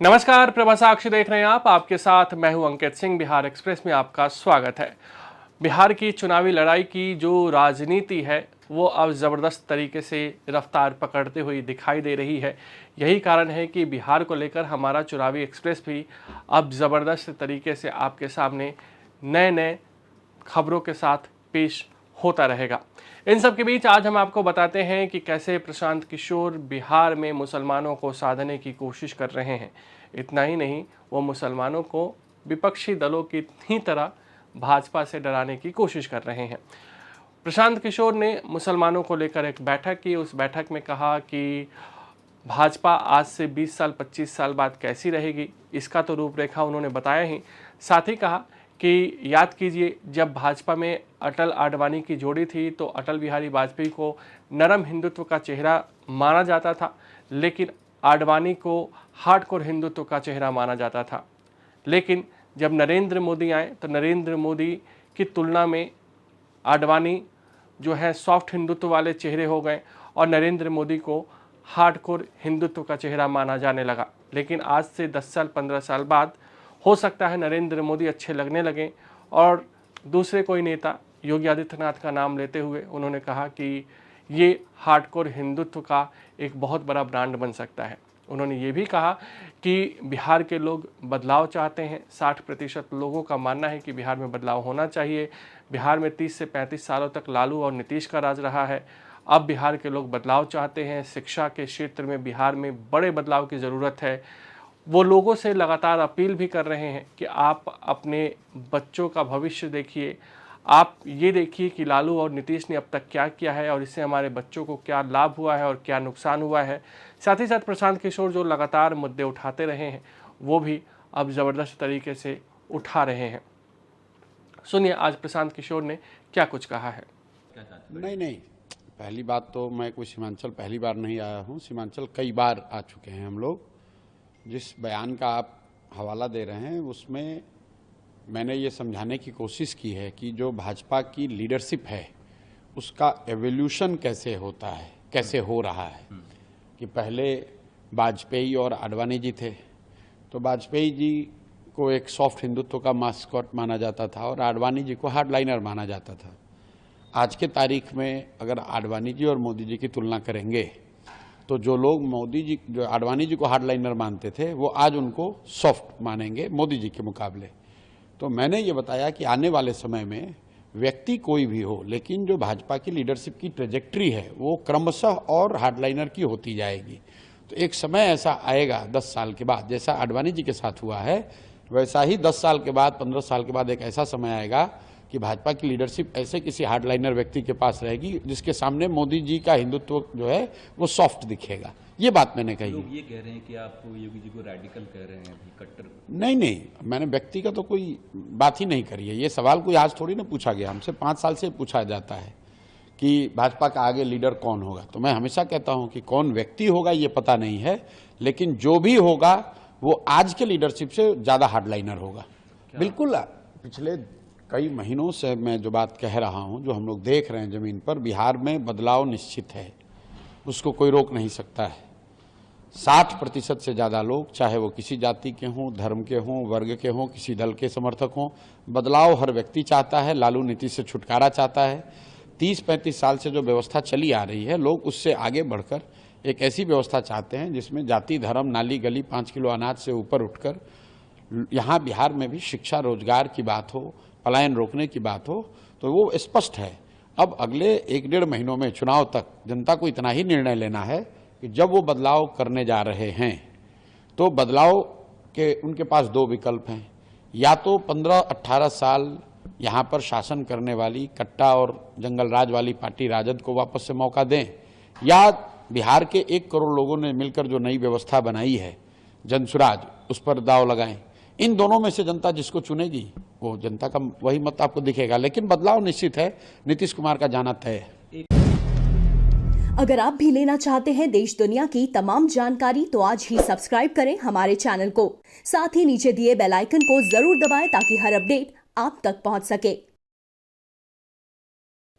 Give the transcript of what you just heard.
नमस्कार, प्रभा साक्षी देख रहे हैं आप। आपके साथ मैं हूं अंकित सिंह। बिहार एक्सप्रेस में आपका स्वागत है। बिहार की चुनावी लड़ाई की जो राजनीति है वो अब ज़बरदस्त तरीके से रफ्तार पकड़ते हुए दिखाई दे रही है। यही कारण है कि बिहार को लेकर हमारा चुनावी एक्सप्रेस भी अब ज़बरदस्त तरीके से आपके सामने नए नए खबरों के साथ पेश होता रहेगा। इन सब के बीच आज हम आपको बताते हैं कि कैसे प्रशांत किशोर बिहार में मुसलमानों को साधने की कोशिश कर रहे हैं। इतना ही नहीं, वो मुसलमानों को विपक्षी दलों की ही तरह भाजपा से डराने की कोशिश कर रहे हैं। प्रशांत किशोर ने मुसलमानों को लेकर एक बैठक की। उस बैठक में कहा कि भाजपा आज से 20 साल 25 साल बाद कैसी रहेगी, इसका तो रूपरेखा उन्होंने बताया ही। साथ ही कहा कि याद कीजिए, जब भाजपा में अटल आडवाणी की जोड़ी थी तो अटल बिहारी वाजपेयी को नरम हिंदुत्व का चेहरा माना जाता था, लेकिन आडवाणी को हार्डकोर हिंदुत्व का चेहरा माना जाता था। लेकिन जब नरेंद्र मोदी आए तो नरेंद्र मोदी की तुलना में आडवाणी जो है सॉफ्ट हिंदुत्व वाले चेहरे हो गए और नरेंद्र मोदी को हार्डकोर हिंदुत्व का चेहरा माना जाने लगा। लेकिन आज से 10 साल 15 साल बाद हो सकता है नरेंद्र मोदी अच्छे लगने लगें और दूसरे कोई नेता योगी आदित्यनाथ का नाम लेते हुए उन्होंने कहा कि ये हार्डकोर हिंदुत्व का एक बहुत बड़ा ब्रांड बन सकता है। उन्होंने ये भी कहा कि बिहार के लोग बदलाव चाहते हैं। 60% लोगों का मानना है कि बिहार में बदलाव होना चाहिए। बिहार में 30 से 35 सालों तक लालू और नीतीश का राज रहा है। अब बिहार के लोग बदलाव चाहते हैं। शिक्षा के क्षेत्र में बिहार में बड़े बदलाव की ज़रूरत है। वो लोगों से लगातार अपील भी कर रहे हैं कि आप अपने बच्चों का भविष्य देखिए। आप ये देखिए कि लालू और नीतीश ने अब तक क्या किया है और इससे हमारे बच्चों को क्या लाभ हुआ है और क्या नुकसान हुआ है। साथ ही साथ प्रशांत किशोर जो लगातार मुद्दे उठाते रहे हैं वो भी अब ज़बरदस्त तरीके से उठा रहे हैं। सुनिए आज प्रशांत किशोर ने क्या कुछ कहा है। नहीं, पहली बात तो मैं कोई सीमांचल पहली बार नहीं आया हूँ। सीमांचल कई बार आ चुके हैं हम लोग। जिस बयान का आप हवाला दे रहे हैं उसमें मैंने ये समझाने की कोशिश की है कि जो भाजपा की लीडरशिप है उसका एवोल्यूशन कैसे होता है, कैसे हो रहा है। कि पहले वाजपेयी और आडवाणी जी थे तो वाजपेयी जी को एक सॉफ्ट हिंदुत्व का मास्कॉट माना जाता था और आडवाणी जी को हार्डलाइनर माना जाता था। आज के तारीख में अगर आडवाणी जी और मोदी जी की तुलना करेंगे तो जो लोग जो आडवाणी जी को हार्डलाइनर मानते थे वो आज उनको सॉफ्ट मानेंगे मोदी जी के मुकाबले। तो मैंने ये बताया कि आने वाले समय में व्यक्ति कोई भी हो, लेकिन जो भाजपा की लीडरशिप की ट्रेजेक्ट्री है वो क्रमशः और हार्डलाइनर की होती जाएगी। तो एक समय ऐसा आएगा 10 साल के बाद, जैसा आडवाणी जी के साथ हुआ है वैसा ही 10 साल के बाद 15 साल के बाद एक ऐसा समय आएगा कि भाजपा की लीडरशिप ऐसे किसी हार्डलाइनर व्यक्ति के पास रहेगी जिसके सामने मोदी जी का हिंदुत्व जो है वो सॉफ्ट दिखेगा। ये बात मैंने कही। लोग ये कह रहे हैं कि आप योगी जी को रेडिकल कह रहे हैं, कट्टर। नहीं, मैंने व्यक्ति का तो कोई बात ही नहीं करी है। ये सवाल कोई आज थोड़ी ना पूछा गया, हमसे 5 साल से पूछा जाता है कि भाजपा का आगे लीडर कौन होगा। तो मैं हमेशा कहता हूं कि कौन व्यक्ति होगा ये पता नहीं है, लेकिन जो भी होगा वो आज के लीडरशिप से ज्यादा हार्डलाइनर होगा। बिल्कुल। पिछले कई महीनों से मैं जो बात कह रहा हूं, जो हम लोग देख रहे हैं जमीन पर, बिहार में बदलाव निश्चित है, उसको कोई रोक नहीं सकता है। 60% से ज़्यादा लोग, चाहे वो किसी जाति के हों, धर्म के हों, वर्ग के हों, किसी दल के समर्थक हों, बदलाव हर व्यक्ति चाहता है। लालू नीति से छुटकारा चाहता है। 30-35 साल से जो व्यवस्था चली आ रही है, लोग उससे आगे बढ़कर एक ऐसी व्यवस्था चाहते हैं जिसमें जाति, धर्म, नाली गली, 5 किलो अनाज से ऊपर उठकर यहाँ बिहार में भी शिक्षा, रोजगार की बात हो, पलायन रोकने की बात हो, तो वो स्पष्ट है। अब अगले 1-1.5 महीनों में चुनाव तक जनता को इतना ही निर्णय लेना है कि जब वो बदलाव करने जा रहे हैं तो बदलाव के उनके पास 2 विकल्प हैं। या तो 15-18 साल यहाँ पर शासन करने वाली कट्टा और जंगल राज वाली पार्टी राजद को वापस से मौका दें, या बिहार के 1 करोड़ लोगों ने मिलकर जो नई व्यवस्था बनाई है जनसुराज, उस पर दाव लगाएं। इन दोनों में से जनता जिसको चुनेगी वो जनता का वही मत आपको दिखेगा। लेकिन बदलाव निश्चित है। नीतीश कुमार का जाना तय है। अगर आप भी लेना चाहते हैं देश दुनिया की तमाम जानकारी तो आज ही सब्सक्राइब करें हमारे चैनल को। साथ ही नीचे दिए बेल आइकन को जरूर दबाएं ताकि हर अपडेट आप तक पहुंच सके।